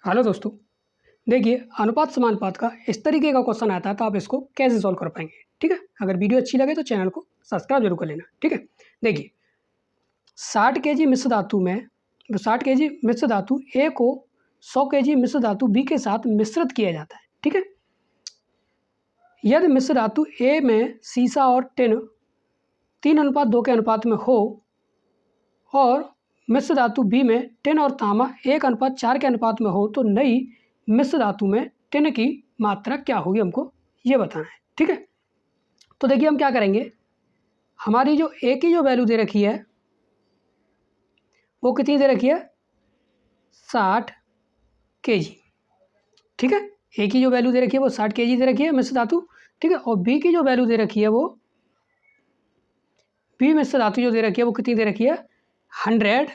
Hello दोस्तों, देखिए अनुपात समानुपात का इस तरीके का क्वेश्चन आता है तो आप इसको कैसे सॉल्व कर पाएंगे। ठीक है, अगर वीडियो अच्छी लगे तो चैनल को सब्सक्राइब जरूर कर लेना। ठीक है, देखिए 60 केजी मिश्र धातु में 60 केजी मिश्र धातु ए को 100 केजी मिश्र धातु बी के साथ मिश्रित किया जाता है। ठीक है, यदि मिश्र धातु ए में सीसा और टिन 3:2 के अनुपात में हो और मिश्र धातु बी में टिन और तांबा 1:4 के अनुपात में हो तो नई मिश्र धातु में टिन की मात्रा क्या होगी, हमको ये बताना है। ठीक है, तो देखिए हम क्या करेंगे, हमारी जो ए की जो वैल्यू दे रखी है वो कितनी दे रखी है, 60 केजी। ठीक है, ए की जो वैल्यू दे रखी है वो 60 केजी दे रखी है मिश्र धातु। ठीक है, और बी की जो वैल्यू दे रखी है वो बी मिश्र धातु जो दे रखी है वो कितनी दे रखी है, 100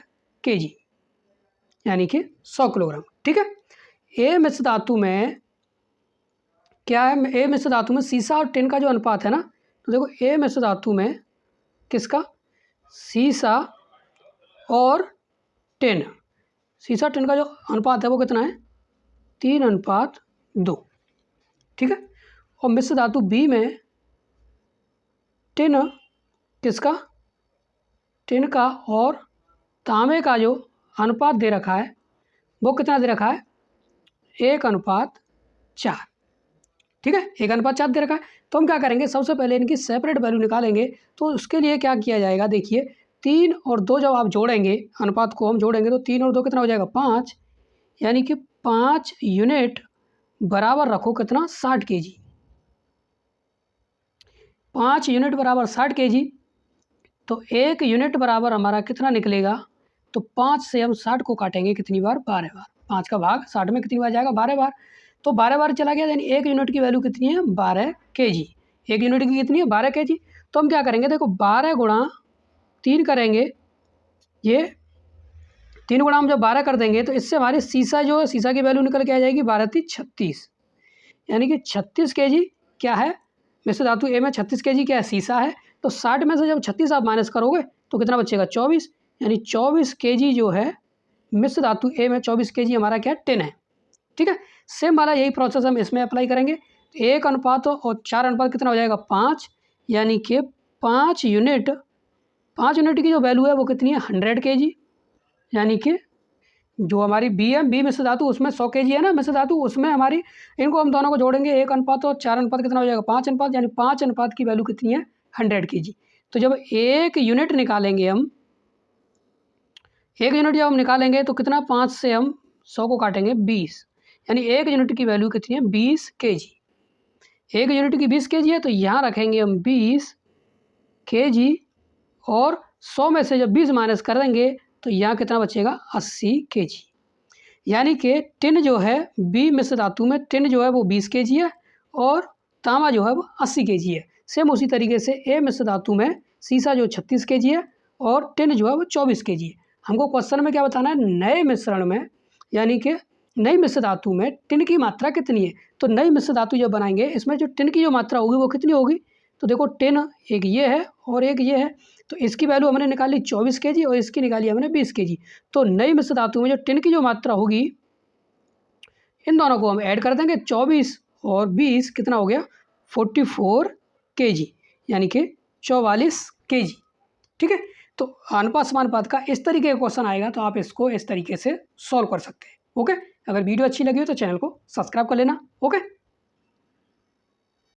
केजी यानी कि 100 किलोग्राम। ठीक है, ए मिश्र धातु में क्या है, ए मिश्र धातु में सीसा और टिन का जो अनुपात है ना, तो देखो ए मिश्र धातु में किसका, सीसा और टिन, सीसा टिन का जो अनुपात है वो कितना है, 3:2। ठीक है, और मिश्र धातु बी में टिन किसका, टिन का और तांबे का जो अनुपात दे रखा है वो कितना दे रखा है, 1:4। ठीक है, 1:4 दे रखा है। तो हम क्या करेंगे, सबसे पहले इनकी सेपरेट वैल्यू निकालेंगे। तो उसके लिए क्या किया जाएगा, देखिए 3 और 2 जब आप जोड़ेंगे, अनुपात को हम जोड़ेंगे तो 3 और 2 कितना हो जाएगा, 5, यानी कि 5 यूनिट बराबर रखो कितना, 60 केजी। 5 यूनिट बराबर 60 केजी, तो 1 यूनिट बराबर हमारा कितना निकलेगा, तो 5 से हम 60 को काटेंगे कितनी बार, 12 बार। 5 का भाग 60 में कितनी बार जाएगा, 12 बार। तो 12 बार चला गया, यानी 1 यूनिट की वैल्यू कितनी है, 12 केजी। 1 यूनिट की कितनी है, 12 केजी। तो हम क्या करेंगे, देखो 12 गुणा 3 करेंगे, ये 3 गुणा हम जब 12 कर देंगे तो इससे हमारी सीसा जो है, सीसा की वैल्यू निकल के आ जाएगी 12×3 = 36, यानी कि 36 केजी क्या है, मिश्र धातु ए में 36 केजी क्या है, सीसा है। तो 60 में से जब 36 आप माइनस करोगे तो कितना बचेगा, 24, यानी 24 केजी जो है मिश्र धातु ए में 24 केजी हमारा क्या है, टिन है। ठीक है, सेम वाला यही प्रोसेस हम इसमें अप्लाई करेंगे। 1:4 अनुपात कितना हो जाएगा, 5, यानी कि 5 यूनिट की जो वैल्यू है वो कितनी है, 100 केजी, यानी कि जो हमारी बी मिश्र धातु उसमें 100 केजी है ना मिश्र धातु, उसमें हमारी इनको हम दोनों को जोड़ेंगे, 1:4 अनुपात कितना हो जाएगा, 5 अनुपात, यानी 5 अनुपात की वैल्यू कितनी है, 100 केजी। तो जब 1 यूनिट निकालेंगे हम, 1 यूनिट जब हम निकालेंगे तो कितना, 5 से हम 100 को काटेंगे 20, यानी 1 यूनिट की वैल्यू कितनी है, 20 केजी। 1 यूनिट की 20 केजी है, तो यहाँ रखेंगे हम 20 केजी, और 100 में से जब 20 माइनस कर देंगे तो यहाँ कितना बचेगा, 80 केजी। यानी कि टिन जो है, बी मिश्र धातु में टिन जो है वो 20 केजी है और तांबा जो है वो 80 केजी है। सेम उसी तरीके से ए मिश्र धातु में सीसा जो 36 केजी है और टिन जो है वो 24 केजी है। हमको क्वेश्चन में क्या बताना है, नए मिश्रण में यानी कि नई मिश्र धातु में टिन की मात्रा कितनी है। तो नई मिश्र धातु जब बनाएंगे इसमें जो टिन की जो मात्रा होगी वो कितनी होगी, तो देखो टिन एक ये है और एक ये है, तो इसकी वैल्यू हमने निकाली 24 केजी और इसकी निकाली हमने 20 केजी। तो नई मिश्र धातु में जो टिन की जो मात्रा होगी, इन दोनों को हम ऐड कर देंगे, 24 और 20 कितना हो गया, 44 केजी, यानी कि 44 केजी। ठीक है, तो अनुपात समानुपात का इस तरीके का क्वेश्चन आएगा तो आप इसको इस तरीके से सॉल्व कर सकते हैं। ओके, अगर वीडियो अच्छी लगी हो तो चैनल को सब्सक्राइब कर लेना। ओके।